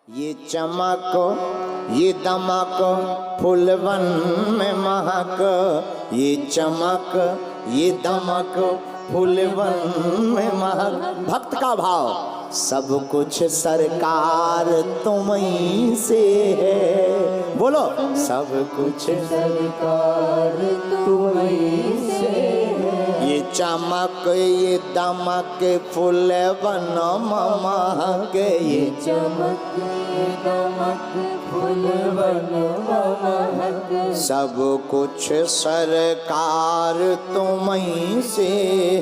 ये चमक ये दमक फूलवन में महक, ये चमक ये दमक फूलवन में महक। भक्त का भाव, सब कुछ सरकार तुम्हीं से है। बोलो, सब कुछ सरकार तुम्हीं से है। ये चमक ये दमक फूलवन में महक, ये चमक ये दमक फूलवन में महक। सब कुछ सरकार तुम्हीं से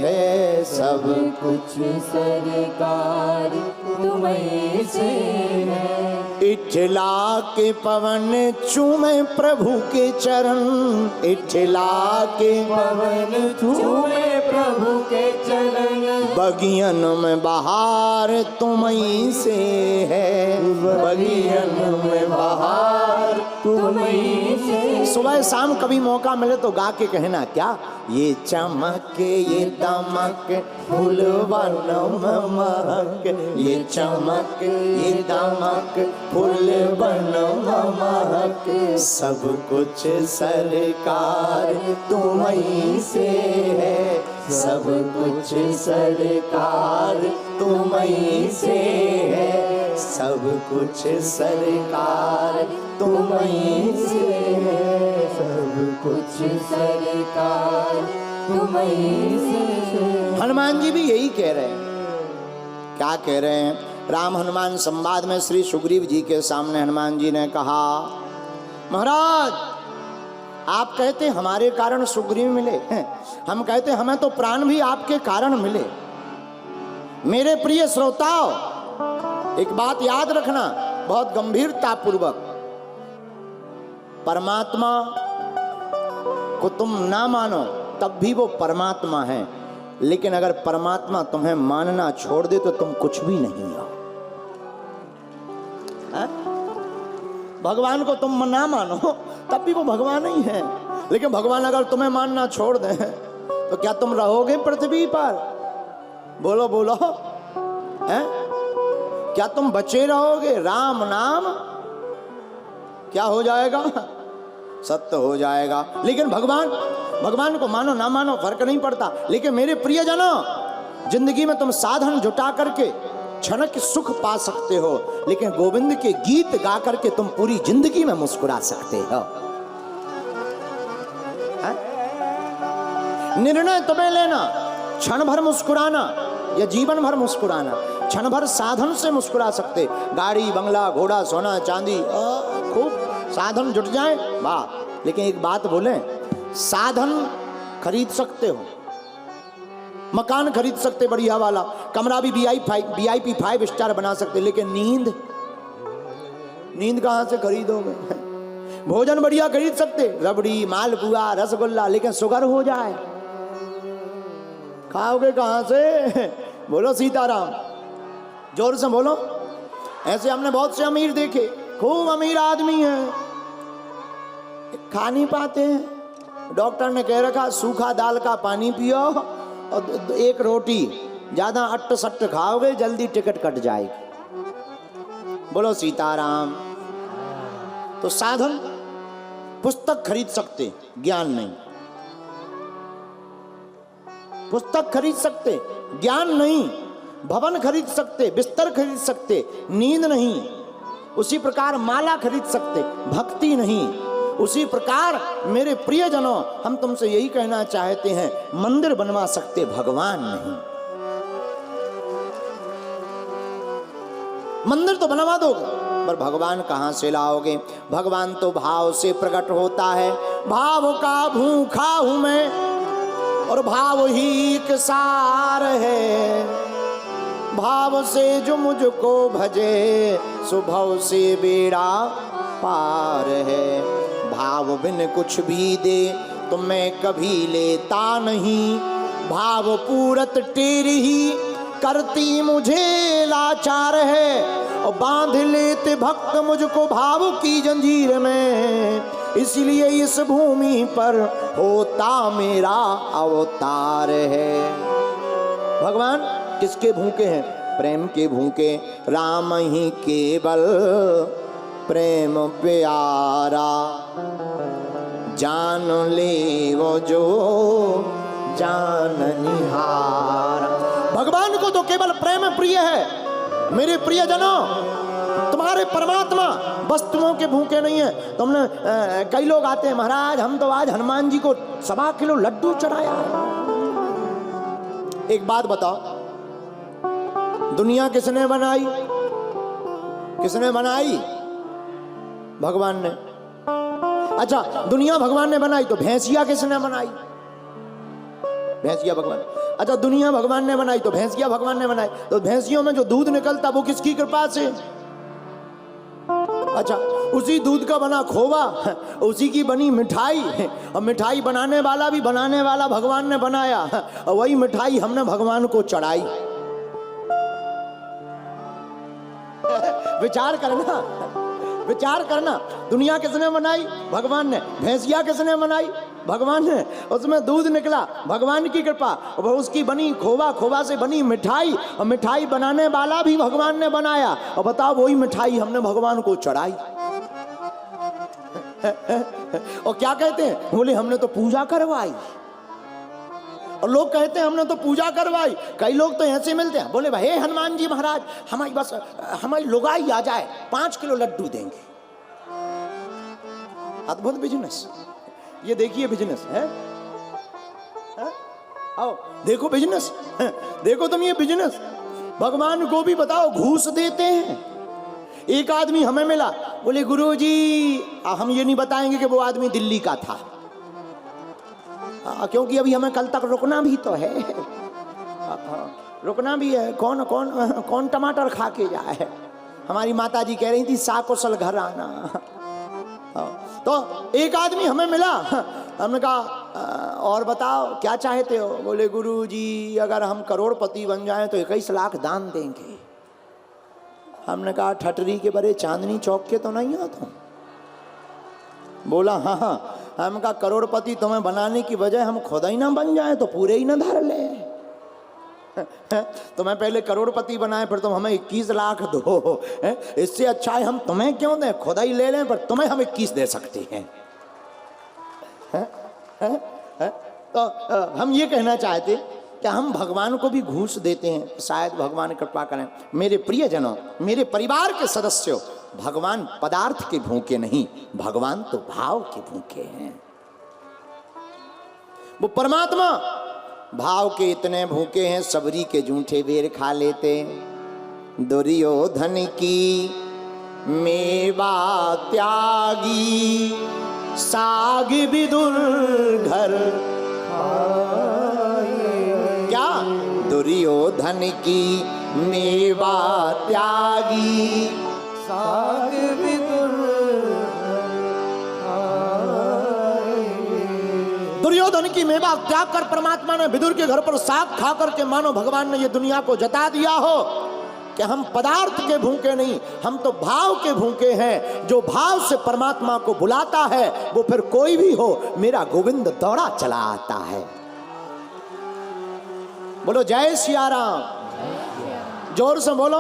है, सब कुछ सरकार तुम्हीं से है। इठला के पवन चूमे प्रभु के चरण, इठला के पवन चूमे प्रभु के चरण। बगियन में बहार तुम्हीं से है, बगियन में बहार तुम्हीं से। सुबह शाम कभी मौका मिले तो गा के कहना क्या, ये चमक ये दमक फूलवन में महक, ये चमक ये दमक फूलवन में महक। सब कुछ सरकार तुम्हीं से है, सब कुछ सरकार तुम्हीं से है, सब कुछ सरकार तुम्हीं से है, सब कुछ सरकार तुम्हीं से। हनुमान जी भी यही कह रहे हैं। क्या कह रहे हैं? राम हनुमान संवाद में श्री सुग्रीव जी के सामने हनुमान जी ने कहा, महाराज आप कहते हमारे कारण सुग्रीव मिले, हम कहते हमें तो प्राण भी आपके कारण मिले। मेरे प्रिय श्रोताओ, एक बात याद रखना बहुत गंभीरता पूर्वक, परमात्मा को तुम ना मानो तब भी वो परमात्मा है, लेकिन अगर परमात्मा तुम्हें मानना छोड़ दे तो तुम कुछ भी नहीं हो। भगवान को तुम ना मानो तब भी वो भगवान ही है, लेकिन भगवान अगर तुम्हें मानना छोड़ दे तो क्या तुम रहोगे पृथ्वी पर? बोलो बोलो, हैं? क्या तुम बचे रहोगे? राम नाम क्या हो जाएगा? सत्य हो जाएगा। लेकिन भगवान को मानो ना मानो फर्क नहीं पड़ता। लेकिन मेरे प्रियजनों, जिंदगी में तुम साधन जुटा करके क्षणिक सुख पा सकते हो, लेकिन गोविंद के गीत गा करके तुम पूरी जिंदगी में मुस्कुरा सकते हो। निर्णय तुम्हें लेना, क्षण भर मुस्कुराना या जीवन भर मुस्कुराना। क्षण भर साधन से मुस्कुरा सकते, गाड़ी बंगला घोड़ा सोना चांदी खूब साधन जुट जाए वाह, लेकिन एक बात बोले, साधन खरीद सकते हो, मकान खरीद सकते बढ़िया वाला, कमरा भी VIP 5 स्टार बना सकते, लेकिन नींद कहां से खरीदोगे? भोजन बढ़िया खरीद सकते, रबड़ी मालपुआ रसगुल्ला, लेकिन शुगर हो जाए खाओगे कहां से? बोलो सीताराम, जोर से बोलो। ऐसे हमने बहुत से अमीर देखे, खूब अमीर आदमी हैं, खा नहीं पाते हैं। डॉक्टर ने कह रखा सूखा दाल का पानी पियो और एक रोटी, ज्यादा अट्ट सट्ट खाओगे जल्दी टिकट कट जाएगी। बोलो सीताराम। तो साधन, पुस्तक खरीद सकते, ज्ञान नहीं। पुस्तक खरीद सकते, ज्ञान नहीं। भवन खरीद सकते, बिस्तर खरीद सकते, नींद नहीं। उसी प्रकार माला खरीद सकते, भक्ति नहीं। उसी प्रकार मेरे प्रियजनों, हम तुमसे यही कहना चाहते हैं, मंदिर बनवा सकते, भगवान नहीं। मंदिर तो बनवा दोगे पर भगवान कहां से लाओगे? भगवान तो भाव से प्रकट होता है। भाव का भूखा हूं मैं और भाव ही एक सार है। भाव से जो मुझको भजे, सुभव से बेड़ा पार है। भाव बिन कुछ भी दे तो मैं कभी लेता नहीं। भाव पूरत टेरी ही करती मुझे लाचार है। और बांध लेते भक्त मुझको भाव की जंजीर में, इसलिए इस भूमि पर होता मेरा अवतार है। भगवान किसके भूखे हैं? प्रेम के भूखे, राम ही केवल प्रेम प्यारा, जान ले वो जो जाननिहारा। भगवान को तो केवल प्रेम प्रिय है। मेरे प्रियजनों, तुम्हारे परमात्मा वस्तुओं के भूखे नहीं है। तुमने कई लोग आते हैं, महाराज हम तो आज हनुमान जी को 1.25 किलो लड्डू चढ़ाया है। एक बात बताओ, दुनिया किसने बनाई? किसने बनाई? भगवान ने। अच्छा, दुनिया भगवान ने बनाई तो भैंसिया किसने बनाई? भैंसिया भगवान। अच्छा, दुनिया भगवान ने बनाई तो भैंसिया भगवान ने बनाई, तो भैंसियों में जो दूध निकलता वो किसकी कृपा से? अच्छा, उसी दूध का बना खोवा, उसी की बनी मिठाई, और मिठाई बनाने वाला भी बनाने वाला भगवान ने बनाया, और वही मिठाई हमने भगवान को चढ़ाई। विचार करना, विचार करना। दुनिया किसने बनाई? भगवान ने। भैंसिया किसने बनाई? भगवान ने। उसमें दूध निकला, भगवान की कृपा। वह उसकी बनी खोवा, खोवा से बनी मिठाई, और मिठाई बनाने वाला भी भगवान ने बनाया। और बताओ, वही मिठाई हमने भगवान को चढ़ाई। और क्या कहते हैं? बोले हमने तो पूजा करवाई। और लोग कहते हैं हमने तो पूजा करवाई। कई लोग तो ऐसे मिलते हैं, बोले भाई हनुमान जी महाराज हमारी बस हमारी लुगाई आ जाए 5 किलो लड्डू देंगे। अद्भुत बिजनेस। ये देखिए बिजनेस है, आओ देखो बिजनेस, देखो तुम ये बिजनेस। भगवान को भी बताओ घूस देते हैं। एक आदमी हमें मिला, बोले गुरुजी हम ये नहीं बताएंगे कि वो आदमी दिल्ली का था, क्योंकि अभी हमें कल तक रुकना भी तो है। रुकना भी है। कौन कौन कौन टमाटर खा के जाए? हमारी माता जी कह रही थी साकुशल घर आना। तो एक आदमी हमें मिला, हमने कहा और बताओ क्या चाहते हो? बोले गुरुजी अगर हम करोड़पति बन जाएं तो 21 लाख दान देंगे। हमने कहा ठटरी के बड़े चांदनी चौक के तो नहीं हो तुम? बोला हाँ हाँ। हम कहा करोड़पति तुम्हें बनाने की बजाय हम खुद ही ना बन जाए तो पूरे ही ना धर ले। तुम्हें पहले करोड़पति बनाए फिर तुम हमें 21 लाख दो। इससे अच्छा है हम तुम्हें क्यों दें, खुद ही ले लें, पर तुम्हें हम 21 दे सकते हैं। तो हम ये कहना चाहते कि हम भगवान को भी घूस देते हैं, शायद भगवान कृपा करें। मेरे प्रियजनों, मेरे परिवार के सदस्यों, भगवान पदार्थ के भूखे नहीं, भगवान तो भाव के भूखे हैं। वो परमात्मा भाव के इतने भूखे हैं, सबरी के जूठे बेर खा लेते। दुर्योधन की मेवा त्यागी, साग विदुर घर क्या? दुर्योधन की मेवा त्यागी, साग विदुर। दुर्योधन की मेवा त्याग कर परमात्मा ने विदुर के घर पर साग खा करके मानो भगवान ने ये दुनिया को जता दिया हो कि हम पदार्थ के भूखे नहीं, हम तो भाव के भूखे हैं। जो भाव से परमात्मा को बुलाता है वो फिर कोई भी हो मेरा गोविंद दौड़ा चला आता है। बोलो जय सिया राम, जोर से बोलो।